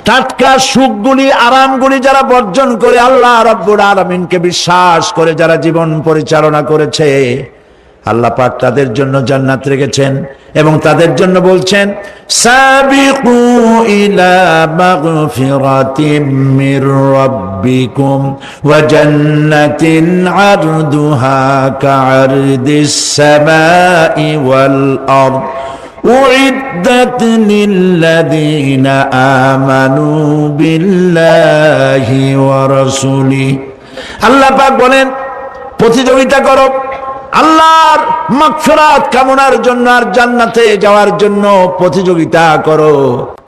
টাটকা সুখগুলি, আরামগুলি যারা বর্জন করে আল্লাহ রাব্বুল আলামিনকে বিশ্বাস করে যারা জীবন পরিচালনা করেছে, আল্লাহ পাক তাদের জন্য জান্নাত রেখেছেন এবং তাদের জন্য বলছেন সাবিকু ইলা মাগফিরাতিম মির রাব্বিকুম ওয়া জান্নাতিন আরদুহা কাআরদিস সামাই ওয়াল আরদ উইদ্দাত লিল্লাযীনা আমানু বিল্লাহি ওয়া রাসূলিহি। আল্লাহ পাক বলেন প্রতিযোগিতা করো আল্লাহর মাগফিরাত কামনার জন্য আর জান্নাতে যাওয়ার জন্য প্রতিযোগিতা করো,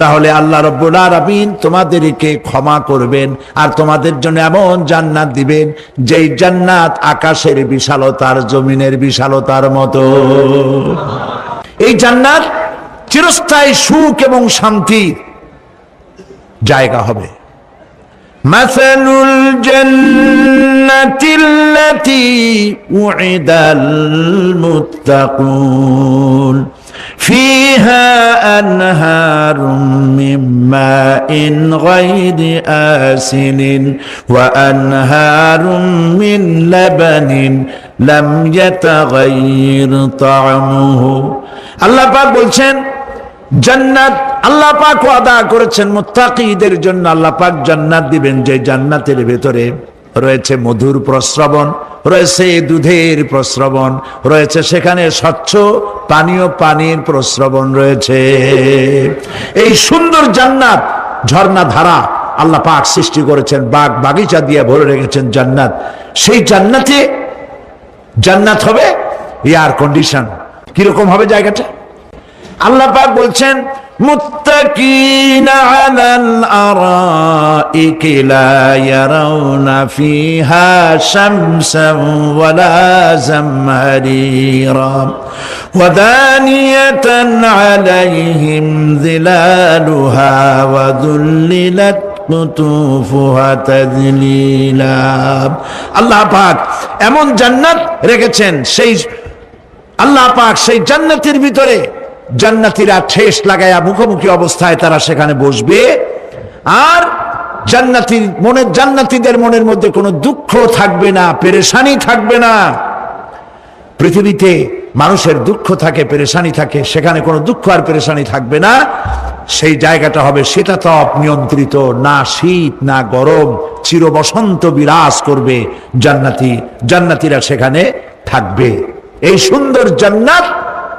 তাহলে আল্লাহ রাব্বুল আলামিন তোমাদেরকে ক্ষমা করবেন আর তোমাদের জন্য এমন জান্নাত দিবেন যেই জান্নাত আকাশের বিশালতার জমিনের বিশালতার মতো। এই জান্নাত চিরস্থায়ী সুখ এবং শান্তির জায়গা হবে। মাসালুল জান্নাতিল্লাতী উইদাল মুত্তাকুন ফিহা আনহারুম মিন মাইন গায়রি আসিনিন ওয়া আনহারুম মিন লাবানিন লাম ইয়াতাগায়্যার তা'আমুহু। আল্লাহ পাক বলছেন জান্নাত আল্লাহ পাক ওয়াদা করেছেন মুত্তাকীদের জন্য। আল্লাহ পাক জান্নাত দিবেন যে জান্নাতের ভেতরে রয়েছে মধুর প্রস্রবণ, রয়েছে দুধের প্রস্রবণ, রয়েছে সেখানে স্বচ্ছ পানীয় পানির প্রস্রবণ রয়েছে। এই সুন্দর জান্নাত ঝর্ণা ধারা আল্লাহ পাক সৃষ্টি করেছেন, বাগ বাগিচা দিয়ে ভরে রেখেছেন জান্নাত। সেই জান্নাতে জান্নাত হবে এয়ার কন্ডিশন। কিরকম হবে জায়গাটা? আল্লাহ পাক বলছেন মুত্তাকিনা আলাল আরাইকি লা ইয়ারাউনা ফিহা শামসান ওয়ালা জামহারিরা ওয়া দানিয়াতান আলাইহিম যিলালুহা ওয়া যুল্লিলাত কুতুফুহা তাযলিলা। আল্লাহ পাক এমন জান্নাত রেখেছেন, সেই আল্লাহ পাক সেই জান্নাতের ভিতরে জান্নাতীরা ঠেস লাগায়া মুখোমুখি অবস্থায় তারা সেখানে বসবে, আর জান্নাতীদের মনের মধ্যে কোনো দুঃখ থাকবে না, পেরেশানি থাকবে না। পৃথিবীতে মানুষের দুঃখ থাকে, পেরেশানি থাকে, সেখানে কোনো দুঃখ আর পেরেশানি থাকবে না। সেই জায়গাটা হবে শীতাতপ নিয়ন্ত্রিত, না শীত না গরম, চির বসন্ত বিরাজ করবে। জান্নাতীরা সেখানে থাকবে। এই সুন্দর জান্নাত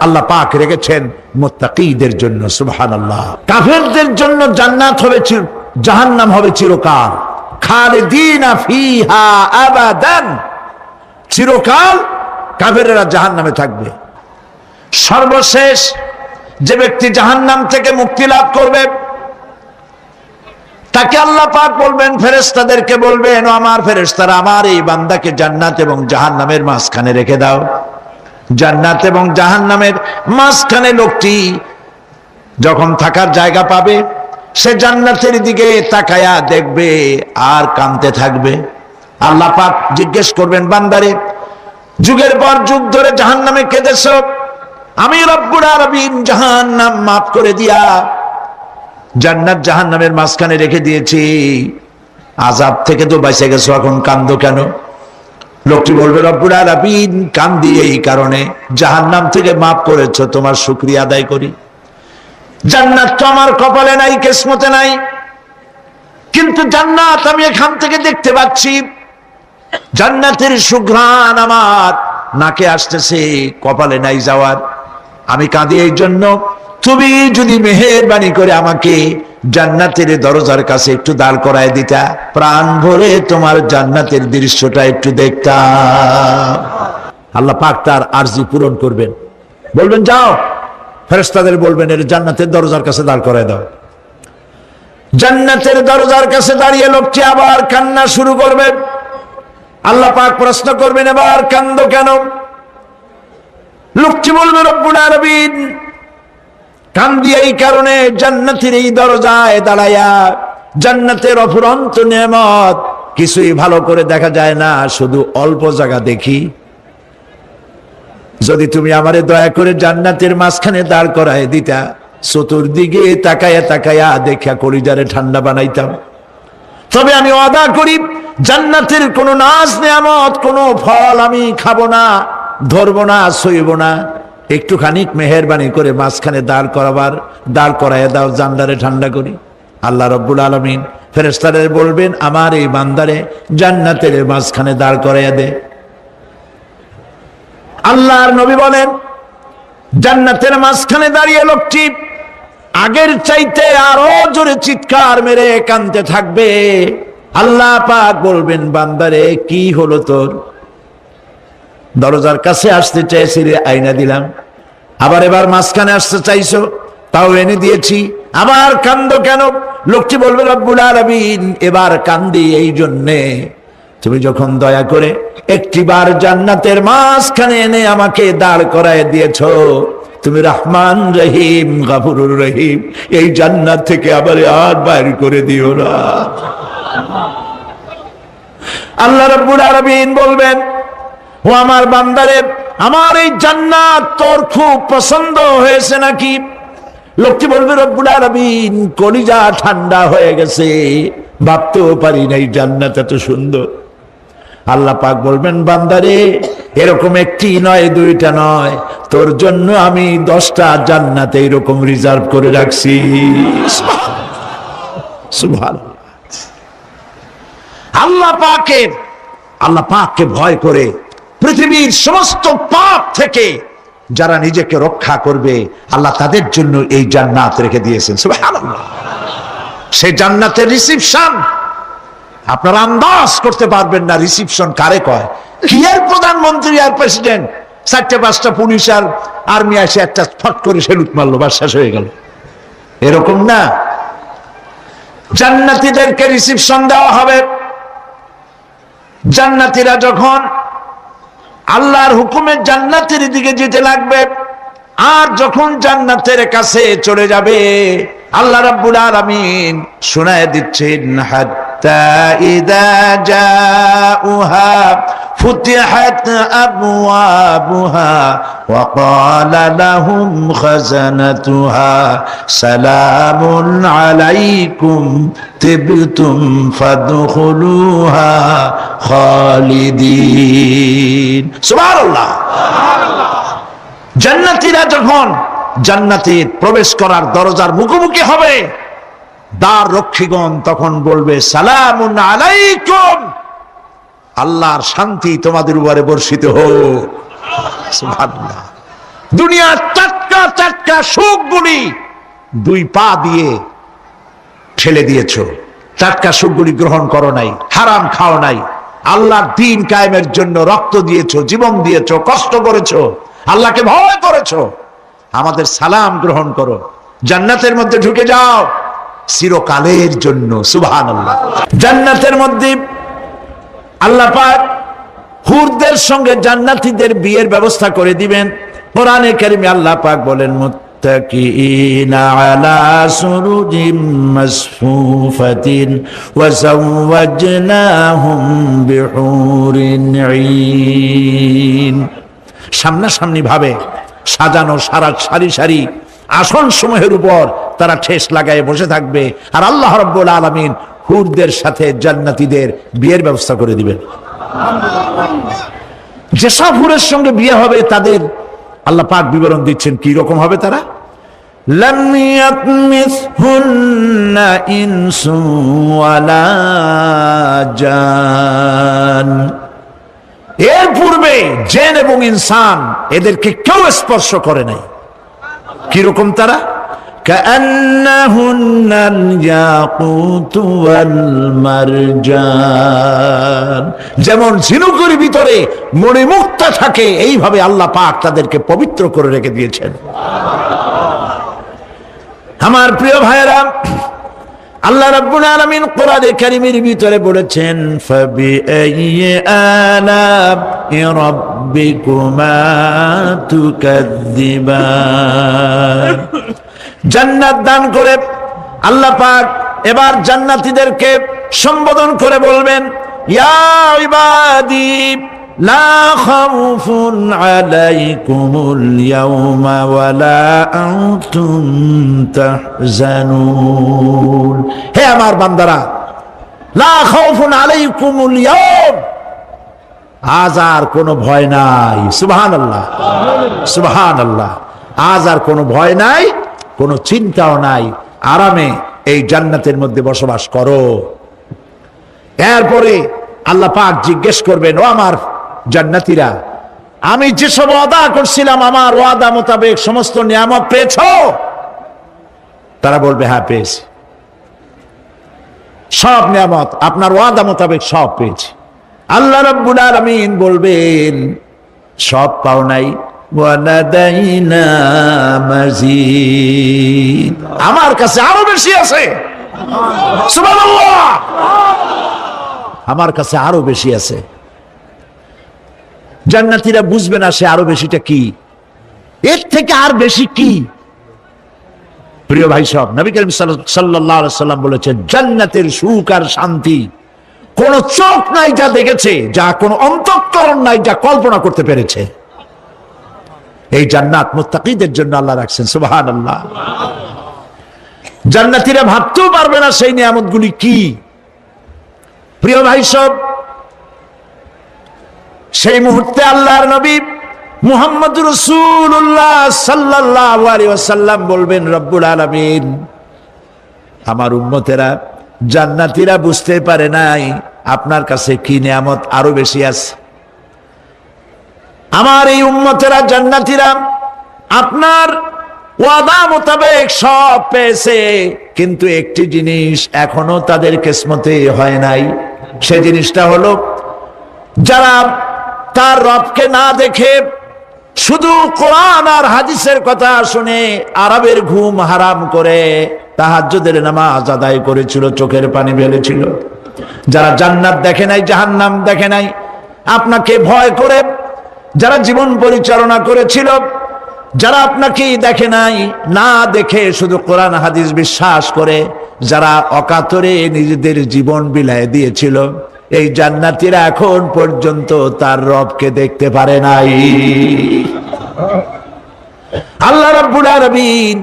আল্লাহ পাক রেখেছেন মুত্তাকীদের জন্য। সুবহানাল্লাহ। কাফেরদের জন্য জান্নাত হবে, জাহান্নাম হবে চিরকাল। খালিদিনা ফিহা আবাদান, চিরকাল কাফেররা জাহান্নামে থাকবে। সর্বশেষ যে ব্যক্তি জাহান্নাম থেকে মুক্তি লাভ করবে তাকে আল্লাহ পাক বলবেন, ফেরেশতাদেরকে বলবেন, ও আমার ফেরেশতারা আমার এই বান্দাকে জান্নাত এবং জাহান্নামের মাঝখানে রেখে দাও। জান্নাত এবং জাহান্নামের মাঝখানে লোকটি যখন থাকার জায়গা পাবে সে জান্নাতের দিকে তাকায়া দেখবে আর কাঁদতে থাকবে। আল্লাহ পাক জিজ্ঞেস করবেন, বান্দারে যুগের পর যুগ ধরে জাহান্নামে কেঁদেছ, আমি রব্বুল আলামিন জাহান্নাম মাফ করে দিয়া জান্নাত জাহান্নামের মাঝখানে রেখে দিয়েছি, আযাব থেকে তো বেঁচে গেছো, এখন কান্দো কেন? লোকটি বলবে, রব্বুল আলামিন কান্দি এই কারণে, জাহান্নাম থেকে মাফ করেছো, তোমার শুকরিয়া আদায় করি। জান্নাত তো আমার কপালে নাই, কিসমতে নাই, কিন্তু জান্নাত আমি এখান থেকে দেখতে পাচ্ছি। জান্নাতের সুঘ্রাণ আমার নাকে আসতেছে, কপালে নাই যাওয়ার। আমি কাঁদি এই জন্য, তুমি যদি মেহেরবানি করে আমাকে জান্নাতের দরজার কাছে একটু দাঁড় করায় দিতা, প্রাণ ভরে তোমার জান্নাতের দৃশ্যটা একটু দেখতাম। আল্লাহ পাক তার আরজি পূরণ করবেন, বলবেন যাও, ফেরেশতাদের বলবেন এর জান্নাতের দরজার কাছে দাঁড় করায় দাও। জান্নাতের দরজার কাছে দাঁড়িয়ে লোকটি আবার কান্না শুরু করবে। আল্লাহ পাক প্রশ্ন করবেন, এবার কান্দো কেন? লোকটি বলবে, রব্বুল আলামিন কান্দি এই কারণে, জান্নাতের এই দরজায় দাঁড়ায়া জান্নাতের অফুরন্ত নেয়ামত কিছুই ভালো করে দেখা যায় না, শুধু অল্প জায়গা দেখি। যদি তুমি আমারে দয়া করে জান্নাতের মাঝখানে দাঁড় করায় দিতা, চতুর্দিকে তাকায়া তাকায়া দেখা কলিজারে ঠান্ডা বানাইতাম। তবে আমি ওয়াদা করি জান্নাতের কোনো নাজ নেয়ামত, কোনো ফল আমি খাবো না, ধরবো না, সইব না। একটুখানি মেহেরবানি করে মাঝখানে দাঁড় করাইয়া দাও, জান্নারে ঠান্ডা করি। আল্লাহ রব্বুল আলামিন ফেরেশতাদের বলবেন, আমার এই বান্দারে জান্নাতের মাঝখানে দাঁড় করাইয়া দে। আল্লাহর নবী বলেন, জান্নাতের মাঝখানে দাঁড়িয়ে লোকটি আগের চাইতে আরো জোরে চিৎকার মেরে কাঁদতে থাকবে। আল্লাহ পাক বলবেন, বান্দারে কি হলো তোর? দরজার কাছে আসতে চাইছিলে, আইনা দিলাম। এবার মাঝখানে আসতে চাইছো, তাও এনে দিয়েছি। আবার কান্দো কেন? লোকটি বলবে, রব্বুল আলামিন, এবার কান্দি এই জন্যে তুমি যখন দয়া করে একটিবার জান্নাতের মাঝখানে এনে আমাকে দাঁড় করায় দিয়েছো, তুমি রহমান রহিম গফুরুর রহিম, এই জান্নাত থেকে আবার আর বাইর করে দিও না। আল্লাহ রাব্বুল আলামিন বলবেন, ও আমার বান্দারে, আমার এই জান্নাত তোর খুব পছন্দ হয়েছে নাকি? লোকটি বলবে, রব্বুল আলামিন, কলিজা ঠান্ডা হয়ে গেছে, ভাবতেও পারি নাই জান্নাত এত সুন্দর। আল্লাহ পাক বলবেন, বান্দারে, এরকম একটি নয়, দুইটা নয়, তোর জন্য আমি 10টা জান্নাত এরকম রিজার্ভ করে রাখছি। সুবহানাল্লাহ। আল্লাহ পাককে ভয় করে পৃথিবীর সমস্ত পাপ থেকে যারা নিজেকে রক্ষা করবে, আল্লাহ তাদের জন্য এই জান্নাত রেখে দিয়েছেন। সুবহানাল্লাহ। সেই জান্নাতের রিসিপশন আপনারা আন্দাজ করতে পারবেন না। রিসিপশন কারে কয়? কি এর প্রধানমন্ত্রী আর প্রেসিডেন্ট, 4-5টা পুলিশ আর আর্মি আসে, একটা ফট করে সেলুট মারলো, বাস শেষ হয়ে গেল, এরকম না। জান্নাতীদেরকে রিসিপশন দেওয়া হবে। জান্নাতীরা যখন আল্লাহর হুকুমে জান্নাতের দিকে যেতে লাগবে, আর যখন জান্নাতের কাছে চলে যাবে, আল্লাহ রাব্বুল আলামিন শোনায় দিচ্ছেন, হাত্তা ইযা জাউহা ফুতিহাত আবওয়াবুহা ওয়া ক্বালা লাহুম খাজানাতুহা সালামুন আলাইকুম তিবতুম ফাদখুলুহা খালিদিন। সুবহানাল্লাহ। জান্নাতীরা যখন জান্নাতে প্রবেশ করার দরজার মুখোমুখি হবে, দ্বার রক্ষীগণ তখন বলবে, সালামুন আলাইকুম, আল্লাহর শান্তি তোমাদের উপরে বর্ষিত হোক। সুবহানাল্লাহ। দুনিয়ার টাটকা টাটকা সুখগুলি 2 পা দিয়ে ঠেলে দিয়েছো, টাটকা সুখগুলি গ্রহণ করো নাই, হারাম খাও নাই, আল্লাহর দ্বীন কায়েমের জন্য রক্ত দিয়েছো, জীবন দিয়েছো, কষ্ট করেছো, আল্লাহকে ভয় করেছো। আমাদের সালাম গ্রহণ করো, জান্নাতের মধ্যে ঢুকে যাও চিরকালের জন্য। সুবহানাল্লাহ। জান্নাতের মধ্যে আল্লাহ পাক হুরদের সঙ্গে জান্নাতীদের বিয়ের ব্যবস্থা করে দিবেন। কোরআনে কারিমে আল্লাহ পাক বলেন, মুত্তাকিইনা আলা সুরুজিম মাসফুফাতিন ওয়া যাওয়াজনাহুম বিহুরিন ঈন। সামনাসামনি ভাবে সাজানো সারি সারি আসন সমূহের উপর তারা ঠেস লাগায় বসে থাকবে, আর আল্লাহ রাব্বুল আলামিন হুরদের সাথে জান্নাতীদের বিয়ের ব্যবস্থা করে দিবেন। যেসব হুরের সঙ্গে বিয়ে হবে তাদের আল্লাহ পাক বিবরণ দিচ্ছেন, কি রকম হবে তারা। লাম ইয়াতমিসহুন্না ইনসু ওয়ালা জান। এর পূর্বে জিন এবং ইনসান এদেরকে কেউ স্পর্শ করে নাই। কি রকম তারা? কাআন্নাহুন্নাল ইয়াকুতু ওয়াল মারজান। যেমন ঝিনুকের ভিতরে মণিমুক্তা থাকে, এইভাবে আল্লাহ পাক তাদেরকে পবিত্র করে রেখে দিয়েছেন। আমার প্রিয় ভাইয়েরা, আল্লাহ রাব্বুল আলামিন কোরআনে কারীমের ভিতরে বলেছেন, ফাবিআইয়ি আলা'i রাব্বিকুমা তুকাযযিবান। জান্নাত দান করে আল্লাহ পাক এবার জান্নাতীদেরকে সম্বোধন করে বলবেন, ইয়া ইবাদি লা খাউফুন আলাইকুমুল ইয়াওমা ওয়ালা আনতুম তাহজানুন। হে আমার বান্দারা, লা খাউফুন আলাইকুমুল ইয়াওম, আজ আর কোনো ভয় নাই। সুবহানাল্লাহ, সুবহানাল্লাহ। আজ আর কোনো ভয় নাই, কোনো চিন্তাও নাই, আরামে এই জান্নাতের মধ্যে বসবাস করো। এরপরে আল্লাহ পাক জিজ্ঞেস করবেন, ও আমার জান্নাতীরা, আমি যেসব ওয়াদা করছিলাম আমার ওয়াদা মোতাবেক সমস্ত নিয়ামত পেয়েছো? তারা বলবে হ্যাঁ পেয়েছি, সব নিয়ামত আপনার ওয়াদা মোতাবেক সব পেয়েছি। আল্লাহ রাব্বুল আলামিন বলবেন সব পাও নাই, ওয়ালাদাইনা মাজিদ, আমার কাছে আরো বেশি আছে। সুবহানাল্লাহ, আমার কাছে আরো বেশি আছে। জান্নাতীরা বুঝবে না সে আরো বেশিটা কি, এর থেকে আর বেশি কি। প্রিয় ভাই সব, নবী করিম সাল্লাল্লাহু আলাইহি সাল্লাম বলেছেন, জান্নাতের সুখ আর শান্তি কোন চোখ নাই যা দেখেছে, যা কোন অন্তঃকরণ নাই যা কল্পনা করতে পেরেছে। এই জান্নাত মুত্তাকিদের জন্য আল্লাহ রাখছেন। সুবহানাল্লাহ। জান্নাতীরা ভাবতেও পারবে না সেই নিয়ামতগুলি কি। প্রিয় ভাই সব, সেই মুহূর্তে আল্লাহর নবী মুহাম্মদুর রাসূলুল্লাহ সাল্লাল্লাহু আলাইহি ওয়াসাল্লাম বলবেন, রব্বুল আলামিন, আমার উম্মতেরা জান্নাতীরা বুঝতে পারে নাই আপনার কাছে কি নিয়ামত আরো বেশি আছে। আমার এই উম্মতেরা জান্নাতীরা আপনার ওয়াদা মোতাবেক সব পেয়েছে, কিন্তু একটি জিনিস এখনো তাদের কিসমতে হয় নাই। সে জিনিসটা হলো, যারা তার রবকে না দেখে শুধু কোরআন আর হাদিসের কথা শুনে আরবের ঘুম হারাম করে তাহাজ্জুদের নামাজ আদায় করেছিল, চোখের পানি ফেলেছিল, যারা জান্নাত দেখে নাই, জাহান্নাম দেখে নাই, আপনাকে ভয় করে যারা জীবন পরিচালনা করেছিল, যারা আপনাকে দেখে নাই, না দেখে শুধু কোরআন হাদিস বিশ্বাস করে যারা অকাতরে নিজেদের জীবন বিলায় দিয়েছিল, এই জান্নাতীরা এখন পর্যন্ত তার রবকে দেখতে পারে নাই। আল্লাহ রাব্বুল আলামিন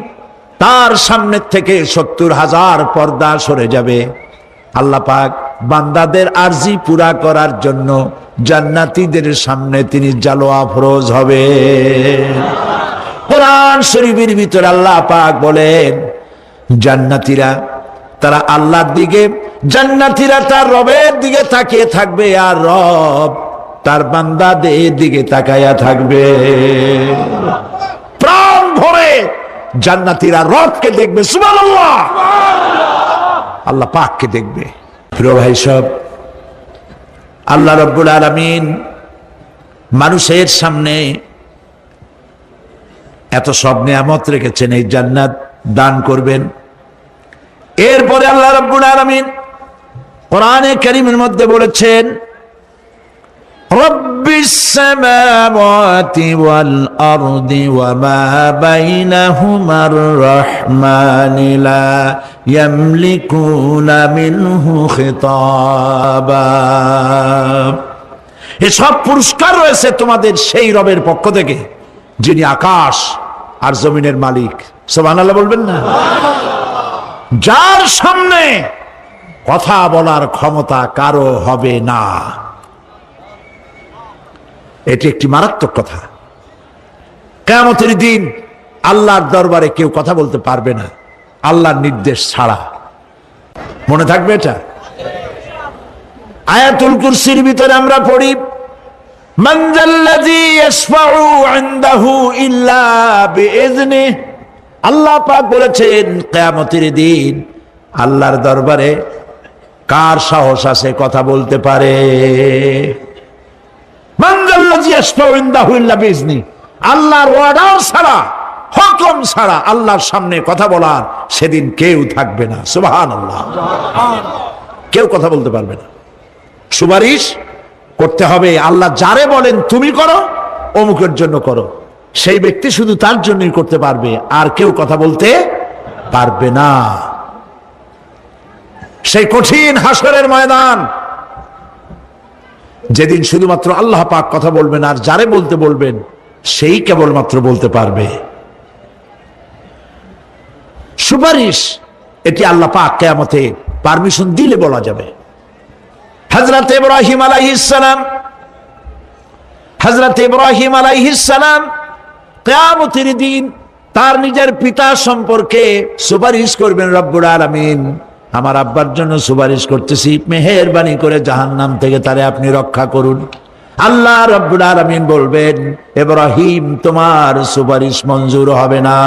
তার সামনে থেকে ৭০,০০০ পর্দা সরে যাবে। আল্লাহ পাক বান্দাদের আরজি পুরা করার জন্য জান্নাতীদের সামনে তিনি জালোয়া ফরোজ হবে। কোরআন শরীফের ভিতরে আল্লাহ পাক বলেন, জান্নাতীরা তারা আল্লাহর দিকে, জান্নাতীরা তার রবের দিকে তাকিয়ে থাকবে, আর রব তার বান্দাদের দিকে তাকায়া থাকবে। প্রাণ ভরে জান্নাতীরা রবকে দেখবে। সুবহানাল্লাহ, আল্লাহ পাককে দেখবে। প্রিয় ভাই সব, আল্লাহ রাব্বুল আলামিন মানুষের সামনে এত সব নিয়ামত রেখেছেন, এই জান্নাত দান করবেন। এরপরে আল্লাহ রাব্বুল আলামিন কোরআনে কারীমের মধ্যে বলেছেন, রব্বিস সামাওয়াতি ওয়াল আরদি ওয়া মা বাইনাহুমার রাহমানি লা ইয়ামলিকুনা মিনহু খিতাবা। এসব পুরস্কার রয়েছে তোমাদের সেই রবের পক্ষ থেকে যিনি আকাশ আর জমিনের মালিক। সুবহানাল্লাহ বলবেন না? যার সামনে কথা বলার ক্ষমতা কারো হবে না। এটি একটি মারাত্মক কথা। কিয়ামতের দিন আল্লাহর দরবারে কেউ কথা বলতে পারবে না আল্লাহর নির্দেশ ছাড়া। মনে থাকবে এটা? আয়াতুল কুরসির ভিতরে আমরা পড়ি, মান যাল্লাযী ইয়াশফাউ ইনদাহু ইল্লা বিইযনিহি। আল্লাহ পাক বলেছেন, কিয়ামতের দিন আল্লাহর দরবারে কার সাহস আছে কথা বলতে পারে? মান যাল্লাযী ইয়াশফাউ ইনদাহু ইল্লা বিইযনিহি। আল্লাহর অর্ডার ছাড়া, হুকুম ছাড়া আল্লাহর সামনে কথা বলার সেদিন কেউ থাকবে না। সুবহানাল্লাহ, কেউ কথা বলতে পারবে না। সুপারিশ করতে হবে, আল্লাহ যারে বলেন তুমি করো, অমুকের জন্য করো, সেই ব্যক্তি শুধু তার জন্যই করতে পারবে, আর কেউ কথা বলতে পারবে না। সেই কঠিন হাসরের ময়দান, যেদিন শুধুমাত্র আল্লাহ পাক কথা বলবেন, আর যারে বলতে বলবেন সেই কেবলমাত্র বলতে পারবে। সুপারিশ এটি আল্লাহ পাক কিয়ামতে পারমিশন দিলে বলা যাবে। হযরত ইব্রাহিম আলাইহিস সালাম কিয়ামতের দিন তার নিজের পিতা সম্পর্কে সুপারিশ করবেন। রব্বুল আলামিন, আমার আব্বার জন্য সুপারিশ করতেছি, মেহেরবানি করে জাহান্নাম থেকে তারে আপনি রক্ষা করুন। আল্লাহ রব্বুল আলামিন বলবেন, ইব্রাহিম তোমার সুপারিশ মঞ্জুর হবে না।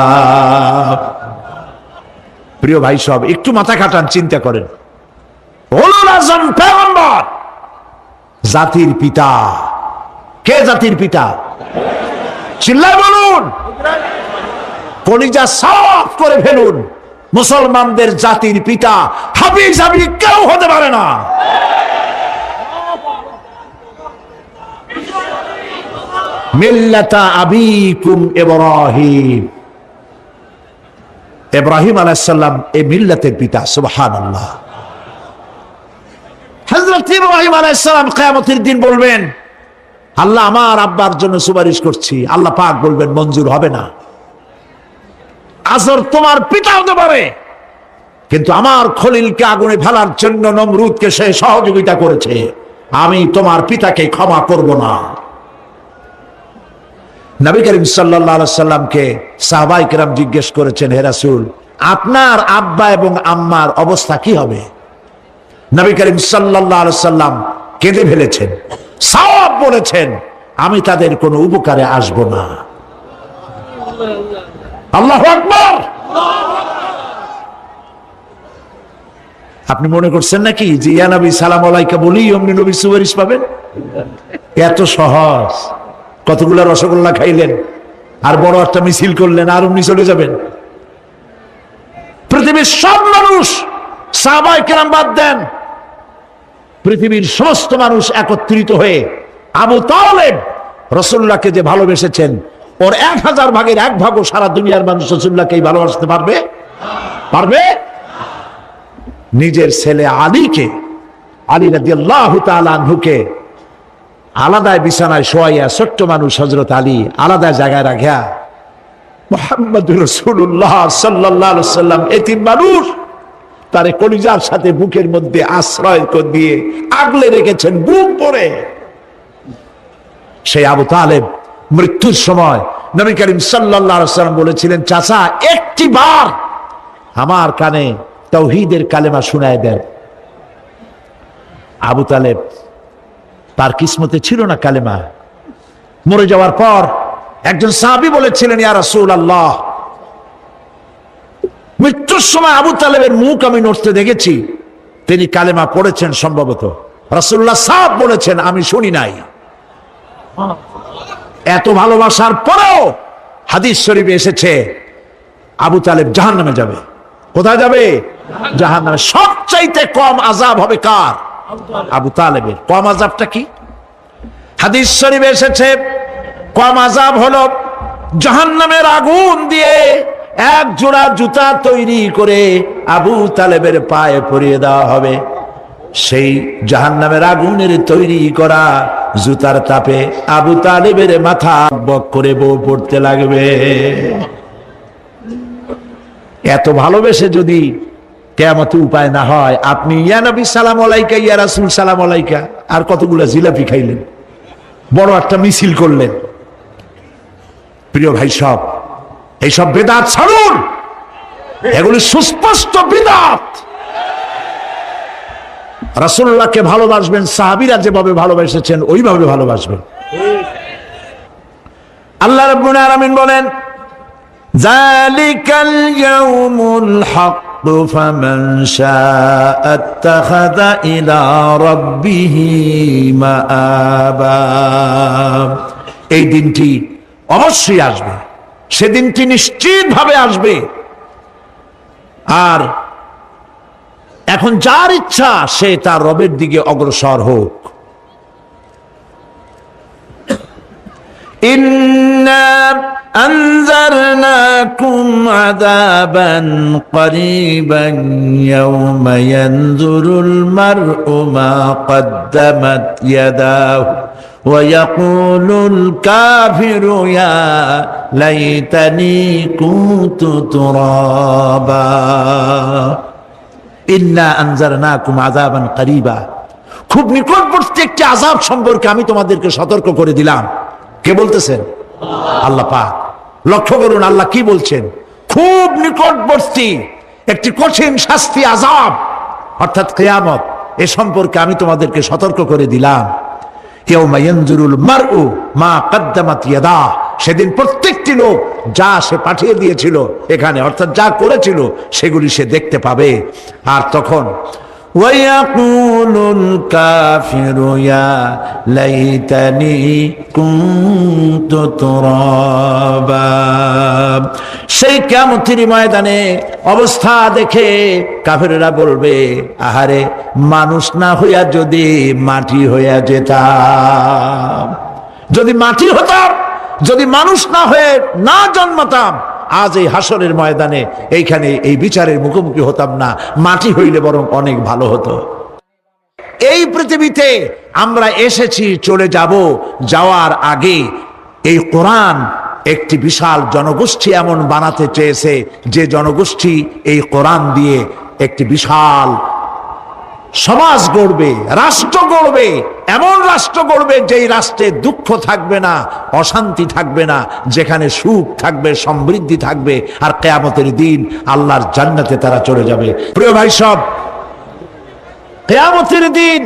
প্রিয় ভাই সব, একটু মাথা খাটান, চিন্তা করেন। উলুল আযম পয়গম্বর, জাতির পিতা। কে জাতির পিতা? চিল্লায় বলুন, কলিজা সাফ করে ফেলুন। মুসলমানদের জাতির পিতা হাবিব জাবি কেউ হতে পারে না। মিল্লাতা আবিকুম ইব্রাহিম, ইব্রাহিম আলাইহিস সালাম এই মিল্লাতের পিতা। সুবহানাল্লাহ। হযরত ইব্রাহিম আলাইহিস সালাম কিয়ামতের দিন বলবেন, আল্লাহ আমার আব্বার জন্য সুপারিশ করছি। আল্লাহ পাক বলবেন মঞ্জুর হবে না। আজর তোমার পিতা হতে পারে, কিন্তু আমার খলিলকে আগুনে ফেলার জন্য নমরুদকে সে সহযোগিতা করেছে, আমি তোমার পিতাকে ক্ষমা করব না। নবী করিম সাল্লাল্লাহু আলাইহি সাল্লামকে সাহাবায়ে কেরাম জিজ্ঞেস করেছেন, হে রাসূল, আপনার আব্বা এবং আম্মার অবস্থা কি হবে? নবী করিম সাল্লাল্লাহু আলাইহি সাল্লাম কেঁদে ফেলেছেন, সওয়াব বলেছেন, আমি তাদের কোনো উপকারে আসব না। আল্লাহু আকবার। আপনি মনে করছেন নাকি যে ইয়া নবী সালাম আলাইকা বলি অমনি নবী সুপারিশ পাবেন? এত সহজ। কতগুলা রসগোল্লা খাইলেন আর বড় একটা মিছিল করলেন আর অমনি চলে যাবেন? পৃথিবীর সব মানুষ, সাহাবায়ে কেরাম বাদ দেন, পৃথিবীর সমস্ত মানুষ একত্রিত হয়ে আবু তালেব রাসূলুল্লাহকে যে ভালোবেসেছেন, ওর 1000 ভাগের 1 ভাগও সারা দুনিয়ার মানুষ রাসূলুল্লাহকেই ভালোবাসতে পারবে? পারবে? নিজের ছেলে আলীকে, আলী রাদিয়াল্লাহু তাআলা আনহুকে আলাদায় বিছানায় শোয়াইয়া, ছোট্ট মানুষ হযরত আলী আলাদা জায়গায় রাখিয়া মুহাম্মদুর রাসূলুল্লাহ সাল্লাল্লাহু আলাইহি ওয়াসাল্লাম এতিম মানুষ, তারে কলিজার সাথে বুকের মধ্যে আশ্রয় দিয়ে আগলে রেখেছেন বুক ভরে। সেই আবু তালেব মৃত্যুর সময় নবী করিম সাল্লাল্লাহু আলাইহি ওয়াসাল্লাম বলেছিলেন, চাচা একটি বার আমার কানে তাওহীদের কালেমা শোনায় দেন। আবু তালেব, তার কিসমতে ছিল না কালেমা। মরে যাওয়ার পর একজন সাহাবী বলেছিলেন, ইয়া রাসূলুল্লাহ, মৃত্যুর সময় আবু তালেবের মুখ আমি নড়তে দেখেছি, তিনি কালেমা পড়েছেন সম্ভবত। রাসূলুল্লাহ সাফ বলেছেন, আমি শুনি নাই। এত ভালোবাসার পরেও হাদিস শরীফে এসেছে আবু তালেব জাহান্নামে যাবে। কোথায় যাবে? জাহান্নামে। সবচাইতে কম আযাব হবে কার? আবু তালেবের। কম আযাবটা কি? হাদিস শরীফে এসেছে কম আযাব হলো জাহান্নামের আগুন দিয়ে এক জোড়া জুতা তৈরি করে আবু তালেবের পায়ে পরিয়ে দেওয়া হবে। সেই জাহান্নামের আগুনের তৈরি করা জুতার তাপে আবু তালেবের মাথা বক করে বউ পড়তে লাগবে। এত ভালোবেসে যদি কিয়ামতে উপায় না হয়, আপনি ইয়া নবী সালাম আলাইকা, ইয়া রাসূল সালাম আলাইকা, আর কতগুলা জিলাপি খাইলেন, বড় একটা মিছিল করলেন। প্রিয় ভাই সব, এইসব বিদআত ছাড়ুন, এগুলি সুস্পষ্ট বিদআত। রাসূলুল্লাহকে ভালোবাসবেন, সাহাবীরা যেভাবে ভালোবেসেছেন ওইভাবে ভালোবাসবেন। আল্লাহ রাব্বুল আলামিন বলেন, যালিকাল ইয়াউমুল হক ফামান শাআ আত্তাখাযা ইলা রাব্বিহি মাআবা। এই দিনটি অবশ্যই আসবে, সেদিনটি নিশ্চিতভাবে আসবে। আর এখন যার ইচ্ছা সে তার রবের দিকে অগ্রসর হোক। ইন্না أنذرناكم عذابا قريبا يوم ينظر المرء ما قدمت يداه ويقول الكافر يا ليتني كنت ترابا إنا أنذرناكم عذابا قريبا খুব নিকটবর্তী একটি আযাব সম্পর্কে আমি তোমাদেরকে সতর্ক করে দিলাম। কে বলতেছেন? আল্লাহ পাক। লক্ষ্য করুন আল্লাহ কি বলছেন, খুব নিকটবর্তী একটি কঠিন শাস্তি আযাব অর্থাৎ কিয়ামত, এ সম্পর্কে আমি তোমাদেরকে সতর্ক করে দিলাম। ইয়াউমা ইয়ানজুরুল মারউ মা কদ্দামাত ইয়াদা, সেদিন প্রত্যেকটি লোক যা সে পাঠিয়ে দিয়েছিল এখানে অর্থাৎ যা করেছিল সেগুলি সে দেখতে পাবে। আর তখন ওয়ায়াকুলুল কাফিরু ইয়া লাইতানি কুনতু তুরাবা, সেই কিয়ামতের ময়দানে অবস্থা দেখে কাফেররা বলবে, আহারে মানুষ না হইয়া যদি মাটি হইয়া যেতাম, যদি মাটি হতাম, যদি মানুষ না হয়ে না জন্মাতাম, আজ এই হাসরের ময়দানে এইখানে এই বিচারের মুখোমুখি হতাম না, মাটি হইলে বরং অনেক ভালো হতো। এই পৃথিবীতে আমরা এসেছি, চলে যাব, যাওয়ার আগে এই কোরআন একটি বিশাল জনগোষ্ঠী এমন বানাতে চেয়েছে যে জনগোষ্ঠী এই কোরআন দিয়ে একটি বিশাল সমাজ গড়বে, রাষ্ট্র গড়বে, এমন রাষ্ট্র গড়বে যেই রাষ্ট্রে দুঃখ থাকবে না, অশান্তি থাকবে না, যেখানে সুখ থাকবে, সমৃদ্ধি থাকবে, আর কিয়ামতের দিন আল্লাহর জান্নাতে তারা চলে যাবে। প্রিয় ভাই সব, কিয়ামতের দিন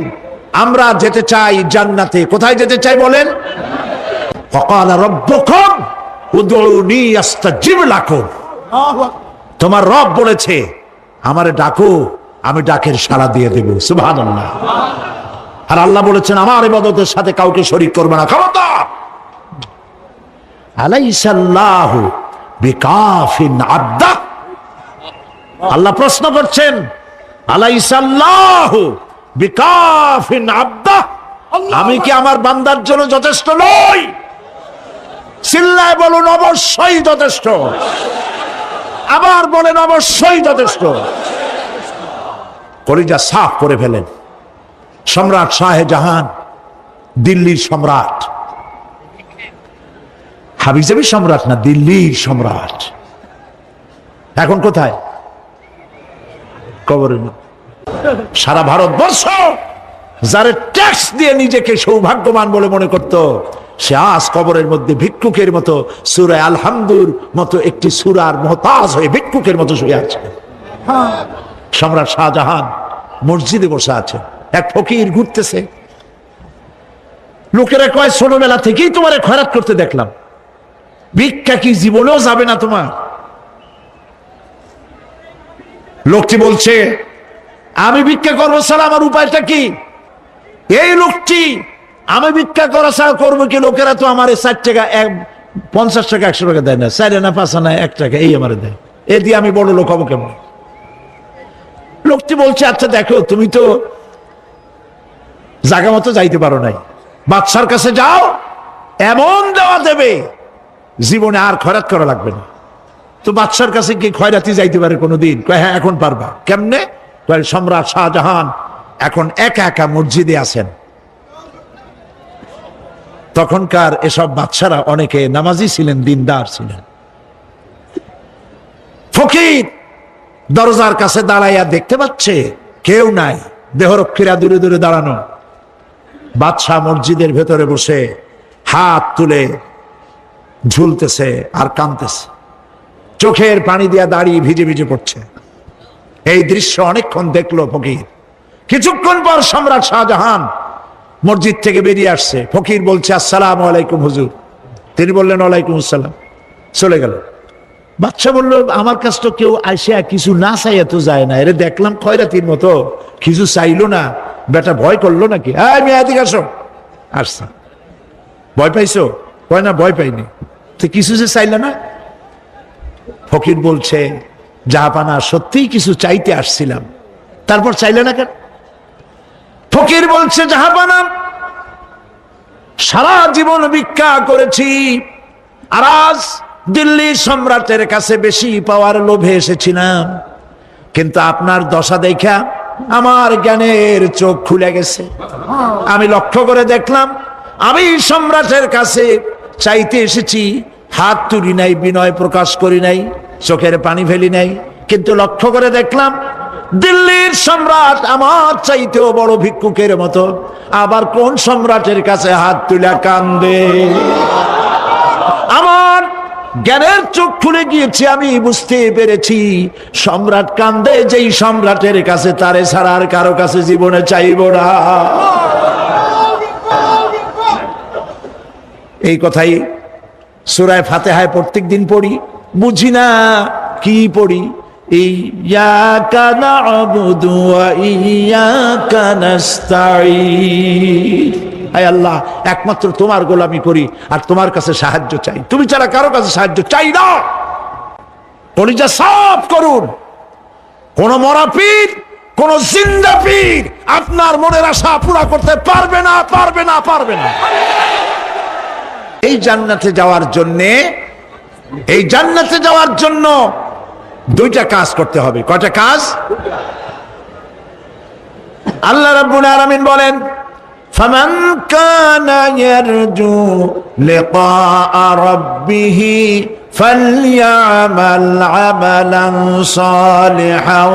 আমরা যেতে চাই জান্নাতে। কোথায় যেতে চাই বলেন? ফাকালা রাব্বুকুম উদউনি আস্তাজিব লাকুম, তোমার রব বলেছে আমারে ডাকো, আমি ডাকের সাড়া দিয়ে দেব। সুবহানাল্লাহ। আর আল্লাহ বলেছেন আমার ইবাদতের সাথে কাউকে শরীক করবে না। খবরদার। আলাইসাল্লাহু বিকাফিন আবদা, আল্লাহ প্রশ্ন করছেন, আলাইসাল্লাহু বিকাফিন আবদা, আমি কি আমার বান্দার জন্য যথেষ্ট নই? চিল্লায় বলুন অবশ্যই যথেষ্ট। আবার বলেন অবশ্যই যথেষ্ট। কলিজা সাফ করে ফেলেন। সম্রাট শাহজাহান, দিল্লির সম্রাট, হাবিজাবি সম্রাট না, দিল্লির সম্রাট, এখন কোথায়? কবরে। সারা ভারতবর্ষ যারে ট্যাক্স দিয়ে নিজেকে সৌভাগ্যবান বলে মনে করত, সে আজ কবরের মধ্যে ভিক্ষুকের মতো সূরা আল-হামদুর মতো একটি সূরার মুহতাজ হয়ে ভিক্ষুকের মতো শুয়ে আছে। সম্রাট শাহজাহান মসজিদে বসে আছে, এক ফকির ঘুরতেছে। লোকেরা কয় ছোটবেলা থেকেই তোমারে খয়রাত করতে দেখলাম, ভিক্ষা কি জীবনেও যাবে না তোমার? লোকটি বলছে আমি ভিক্ষা করবো ছাড়া আমার উপায়টা কি? এই লোকটি আমি ভিক্ষা করা ছাড়া করবো কি? লোকেরা তো আমার 60 টাকা 50 টাকা 100 টাকা দেয় না, 4 আনা 5 আনা 1 টাকা এই আমার দেয়, এ দিয়ে আমি বড় লোক হবো কেমন? লোকটি বলছে আচ্ছা দেখো, তুমি তো জায়গা মতো যাইতে পারো নাই, বাদশার কাছে যাও, এমন দেওয়া দেবে জীবনে আর খয়রাত করা লাগবে না। তো বাদশার কাছে কি খয়রাতি যাইতে পারে কোনোদিন? কয় হ্যাঁ এখন পারবা। কেমনে? কয় সম্রাট শাহজাহান এখন একা একা মসজিদে আছেন। তখনকার এসব বাদশারা অনেকে নামাজি ছিলেন, দিনদার ছিলেন। ফকির দরজার কাছে দাঁড়াইয়া দেখতে পাচ্ছে কেউ নাই, দেহরক্ষীরা দূরে দূরে দাঁড়ানো। বাদশাহ মসজিদের ভেতরে বসে হাত তুলে ঝুলতেছে আর কাঁদতেছে, চোখের পানি দিয়া দাঁড়িয়ে ভিজে ভিজে পড়ছে। এই দৃশ্য অনেকক্ষণ দেখলো ফকির। কিছুক্ষণ পর সম্রাট শাহজাহান মসজিদ থেকে বেরিয়ে আসছে। ফকির বলছে আসসালামু আলাইকুম হুজুর। তিনি বললেন ওয়ালাইকুম আসসালাম, চলে গেল। বাদশা বললো আমার কাছে তো কেউ আসিয়া কিছু না চাইয়া তো যায় না, এরে দেখলাম খয়রাতির মতো কিছু চাইলো না, বেটা ভয় করলো নাকি? আমি এদিকে আসো। আসছে। ভয় পাইছো? কয় না ভয় পাইনি। তো কিছু যে চাইলে না? ফকির বলছে জাহাপানা সত্যিই কিছু চাইতে আসছিলাম, তারপর চাইলে না কেন? ফকির বলছে জাহাপানা সারা জীবন ভিক্ষা করেছি, আর আজ দিল্লির সম্রাটের কাছে বেশি পাওয়ার লোভে এসেছিলাম, কিন্তু আপনার দশা দেখা আমার জ্ঞানের চোখ খুলে গেছে। আমি লক্ষ্য করে দেখলাম আমি সম্রাটের কাছে চাইতে এসেছি, হাত তুলি নাই, বিনয় প্রকাশ করি নাই, চোখের পানি ফেলি নাই, কিন্তু লক্ষ্য করে দেখলাম দিল্লির সম্রাট আমার চাইতেও বড় ভিক্ষুকের মতো। আবার কোন সম্রাটের কাছে হাত তুলে কান্দে? আমার জ্ঞানের চোখ খুলে গিয়েছে, আমি বুঝতে পেরেছি সম্রাট কান্দে যেই সম্রাটের কাছে, তারে ছাড়া আর কারো কাছে জীবনে চাইব না। এই কথাই সূরা ফাতিহায় প্রত্যেক দিন পড়ি, বুঝি না কি পড়ি। ইয়াকা না'বুদু ওয়া ইয়াকা নাস্তাঈন। আয় আল্লাহ, একমাত্র তোমার গোলামি করি আর তোমার কাছে সাহায্য চাই, তুমি ছাড়া কারো কাছে সাহায্য চাই না। কলিজা সাফ করুন। কোন মরা পীর, কোন জিন্দা পীর আপনার মনের আশা পুরা করতে পারবে না, পারবে না, পারবে না। এই জান্নাতে যাওয়ার জন্যে, এই জান্নাতে যাওয়ার জন্য দুইটা কাজ করতে হবে। কয়টা কাজ? আল্লাহ রাব্বুল আলামিন বলেন, ফামান কানা ইয়ারজু লিকাআ রাব্বিহি ফালইয়ামাল আমালান সালিহান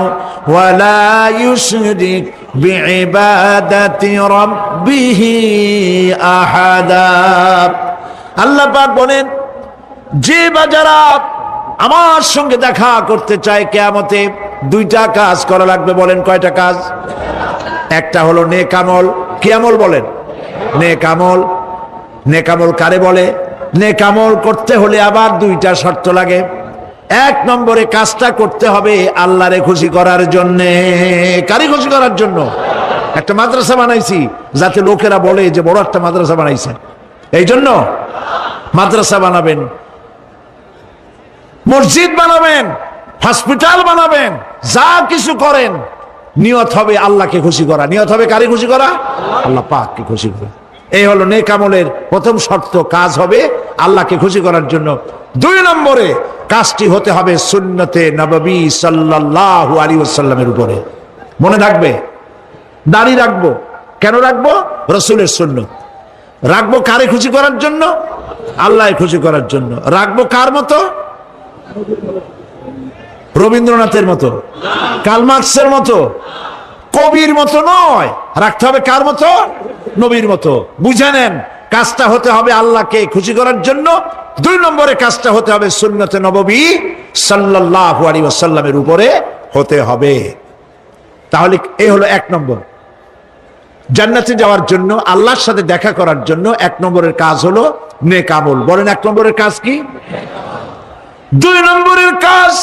ওয়া লা ইউশরিক বিইবাদাতি রাব্বিহি আহাদা। আল্লাহ পাক বলেন, যে বাজারা আমার সঙ্গে দেখা করতে চায় কিয়ামতে, দুইটা কাজ করা লাগবে। বলেন কয়টা কাজ? একটা হলো নেক আমল। কি আমল বলেন? নেক আমল। নেক আমল কারে বলে? নেক আমল করতে হলে আবার দুইটা শর্ত লাগে। এক নম্বরে কাজটা করতে হবে আল্লাহরে খুশি করার জন্য। কারে খুশি করার জন্য? একটা মাদ্রাসা বানাইছি যাতে লোকেরা বলে যে বড় একটা মাদ্রাসা বানাইছেন, এই জন্য মাদ্রাসা বানাবেন, মসজিদ বানাবেন, হসপিটাল বানাবেন, যা কিছু করেন নিয়ত হবে আল্লাহকে খুশি করা। নিয়ত হবে কারে খুশি করা? আল্লাহ পাককে খুশি করা। এই হলো নেক আমলের প্রথম শর্ত। কাজ হবে আল্লাহকে খুশি করার জন্য। দুই নম্বরে কাজটি হতে হবে সুন্নতে নববী সাল্লাল্লাহু আলাইহি ওয়াসাল্লামের উপরে। মনে থাকবে, দাড়ি রাখবো। কেন রাখবো? রাসূলের সুন্নত। রাখবো কারে খুশি করার জন্য? আল্লাহকে খুশি করার জন্য। রাখবো কার মতো? রবীন্দ্রনাথের মতো, কার্ল মার্কসের মতো, কবির মতো নয়। রাখতে হবে কার মতো? নবীর মতো। বুঝে নেন, কাজটা হতে হবে আল্লাহকে খুশি করার জন্য। দুই নম্বরে কাজটা হতে হবে সুন্নতে নববী সাল্লাল্লাহু আলাইহি ওয়াসাল্লামের উপরে হতে হবে। তাহলে এই হলো এক নম্বর। জান্নাতে যাওয়ার জন্য, আল্লাহর সাথে দেখা করার জন্য এক নম্বরের কাজ হলো নেক আমল। বলেন এক নম্বরের কাজ কি? দুই নম্বরের কাজ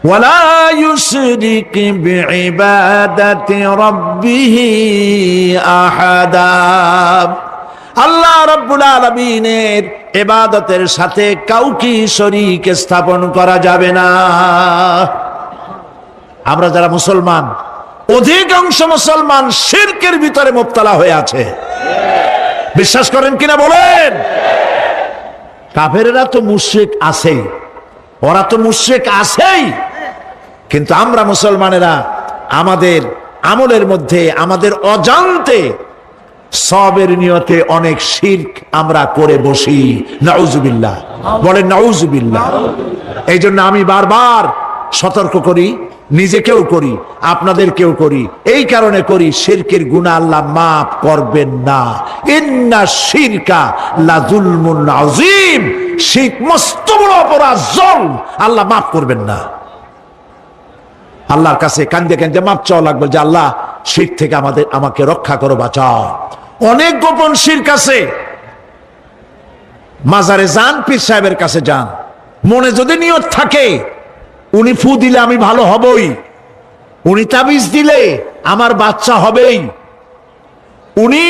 ওয়ালা ইউশরিক বিইবাদাতি রাব্বিহি আহাদা। আল্লাহ রাব্বুল আলামিনের ইবাদতের সাথে কাউকে শরীক স্থাপন করা যাবে না। আমরা যারা মুসলমান, অধিকাংশ মুসলমান শিরকের ভিতরে মুবতালা হয়ে আছে। বিশ্বাস করেন কিনা বলেন? কাফেরেরা তো মুশরিক আছেই, ওরা তো মুশরিক আছেই, কিন্তু আমরা মুসলমানেরা আমাদের আমলের মধ্যে, আমাদের অজান্তে সবের নিয়তে অনেক শিরক আমরা করে বসি। নাউজুবিল্লাহ। বলেন নাউজুবিল্লাহ। এই জন্য আমি বারবার সতর্ক করি, নিজেকেও করি, আপনাদেরকেও করি। এই কারণে করি, শিরকের গুনাহ আল্লাহ মাফ করবেন না। ইন্না শিরকা লাযুলমুন আযীম। শিরক মস্ত বড় অপরাধ, জুলম, আল্লাহ মাফ করবেন না। আল্লাহর কাছে কান্দে কান্দে মাফ চাওয়া লাগবে যে আল্লাহ শিরক থেকে আমাকে রক্ষা করো, বাঁচাও। অনেক গোপন শিরক আছে। মাজারে যান, পীর সাহেবের কাছে যান, মনে যদি নিয়ত থাকে উনি ফু দিলে আমি ভালো হবই, উনি তাবিজ দিলে আমার বাচ্চা হবেই, উনি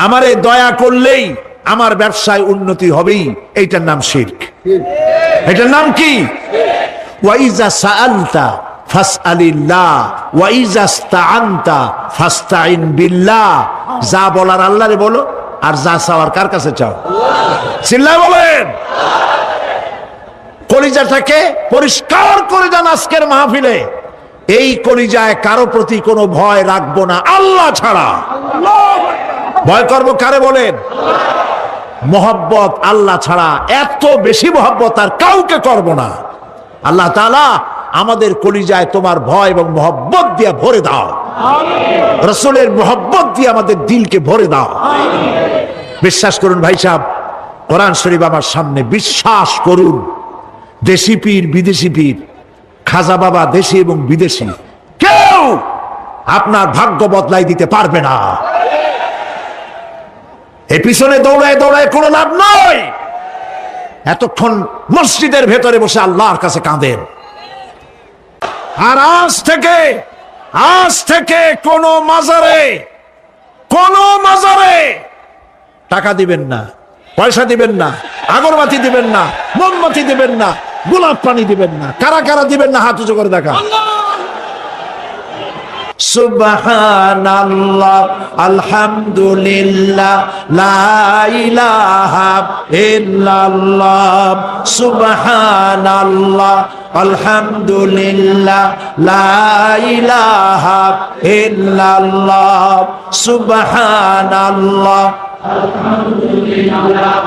আমারে দয়া করলেই আমার ব্যবসায় উন্নতি হবেই, এইটার নাম শিরক। এটার নাম কি? ওয়াইজা সাআলতা ফাসআলিল্লাহ ওয়াইজা ইসতাআনতা ফাসতাইন বিল্লাহ। যা বলার আল্লাহরে বলো, আর যা চাওয়ার কার কাছে চাও? চিল্লায় বলেন। কলিজাটাকে পরিষ্কার করে যান আজকের মাহফিলে। এই কলিজায় কারো প্রতি কোনো ভয় রাখবো না আল্লাহ ছাড়া। ভয় করবো কারে বলেন? মোহব্বত আল্লাহ ছাড়া, এত বেশি মোহব্বত আর কাউকে করব না। আল্লাহ তাআলা আমাদের কলিজায় তোমার ভয় এবং মোহব্বত দিয়ে ভরে দাও। রাসূলের মোহব্বত দিয়ে আমাদের দিলকে ভরে দাও। বিশ্বাস করুন ভাই সাহেব, কোরআন শরীফ আমার সামনে, বিশ্বাস করুন, দেশি পীর বিদেশি পীর, খাজা বাবা দেশি এবং বিদেশি, কেউ আপনার ভাগ্য বদলাই দিতে পারবে না। এই পিছনে দৌড়ায় দৌড়ায় কোনো লাভ নয়। এতক্ষণ মসজিদের ভেতরে বসে আল্লাহর কাছে কাঁদেন। আর আজ থেকে কোন মাজারে টাকা দিবেন না, পয়সা দিবেন না, আগরবাতি দিবেন না, মোমবাতি দিবেন না, গোলাপ পানি দিবেন না। কারা কারা দিবেন না হাত উঁচু করে দেখা। সুবহানাল্লাহ, আলহামদুলিল্লাহ, লা ইলাহা ইল্লাল্লাহ। সুবহানাল্লাহ, আলহামদুলিল্লাহ, লা ইলাহা ইল্লাল্লাহ। সুবহানাল্লাহ, আলহামদুলিল্লাহ,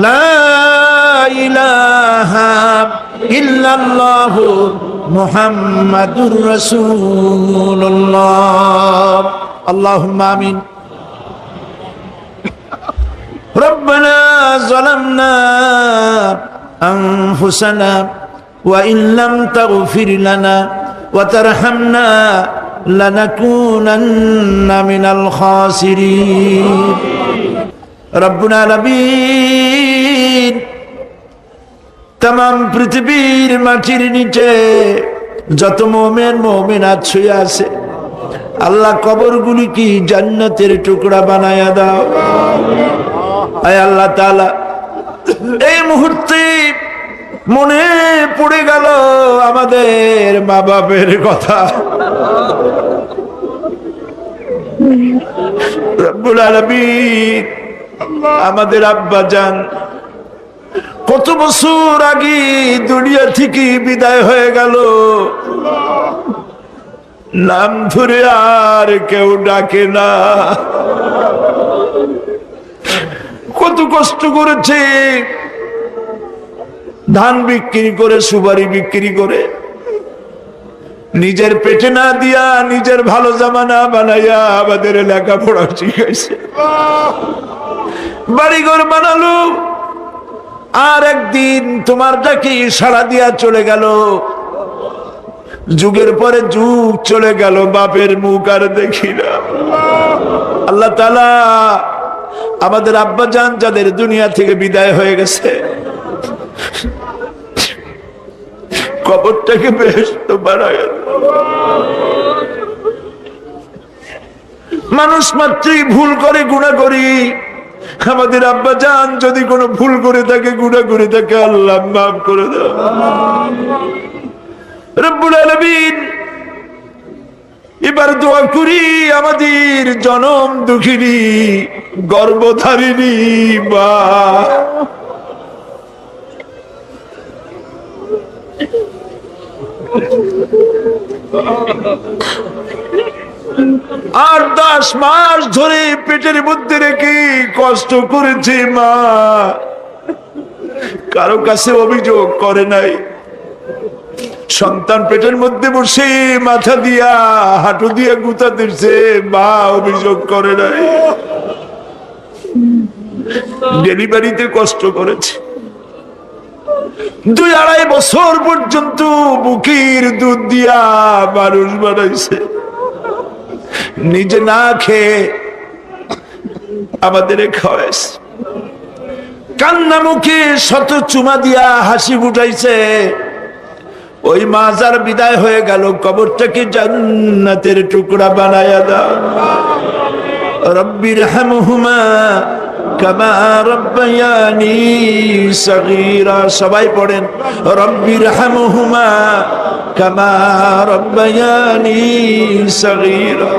লা ইলাহা ইল্লাল্লাহু মুহাম্মাদুর রাসূলুল্লাহ। আল্লাহুম্মা আমিন। রব্বানা যালামনা আনফুসানা ওয়া ইন লাম তাগফির লানা ওয়া তারহামনা লানাকুনান্না মিনাল খাসিরিন। রব্বুল আলামিন, তাম পৃথিবীর মাটির নিচে যত মুমিন মুমিনাত শুয়ে আছে, আল্লাহ কবরগুলি কি জান্নাতের টুকরা বানায়া দাও। আয় আল্লাহ তাআলা, এই মুহূর্তে মনে পড়ে গেল আমাদের মা বাপের কথা। রব্বুল আলামিন, আমাদের আব্বা জান কত বছর আগে দুনিয়া থেকে বিদায় হয়ে গেল, নাম ধরে আর কেউ ডাকে না। কত কষ্ট করেছে, ধান বিক্রি করে, সুপারি বিক্রি করে, নিজের পেটে না দিয়া নিজের ভালো জামা না বানাইয়া আমাদের লেখাপড়া শিখাইছে, বাড়িঘর বানালো। আর একদিন তোমার ডাকে সাড়া দিয়া চলে গেল। যুগের পরে যুগ চলে গেল, বাপের মুখ আর দেখি না। আল্লাহ তাআলা, আমাদের আব্বা জান যাদের দুনিয়া থেকে বিদায় হয়ে গেছে, কবরটাকে বেহেশত বানায়। মানুষ মাত্রই ভুল করে, গুনাহ করি। আমাদের আব্বা জান যদি কোনো ভুল করে থাকে, গুনাহ করে থাকে, আল্লাহ মাফ করে দাও। রব্বুল আলামিন, এবার দোয়া করি আমাদের জনম দুঃখিনী গর্ভধারিণী মা, আর 10 মাস ধরে পেটের মধ্যে রেখে কষ্ট করেছে মা, কারো কাছে অভিযোগ করে নাই। সন্তান পেটের মধ্যে বসে মাথা দিয়া হাঁটু দিয়া গুতা দিচ্ছে, মা অভিযোগ করে নাই। ডেলিভারিতে কষ্ট করেছে, 2-2.5 বছর পর্যন্ত বুকের দুধ দিয়া মানুষ বানাইছে, নিজে না খেয়ে আমাদের খাওয়াইছে। কান্না মুখে শত চুমা দিয়া হাসি ফুটাইছে। ওই মা যার বিদায় হয়ে গেল, কবরটাকে জান্নাতের টুকরা বানায়া দাও। রব্বির হামহুমা কামা রব্বায়ানি সগীরা। সবাই পড়েন, রব্বির হামহুমা কামা রব্বায়ানি সগীরা।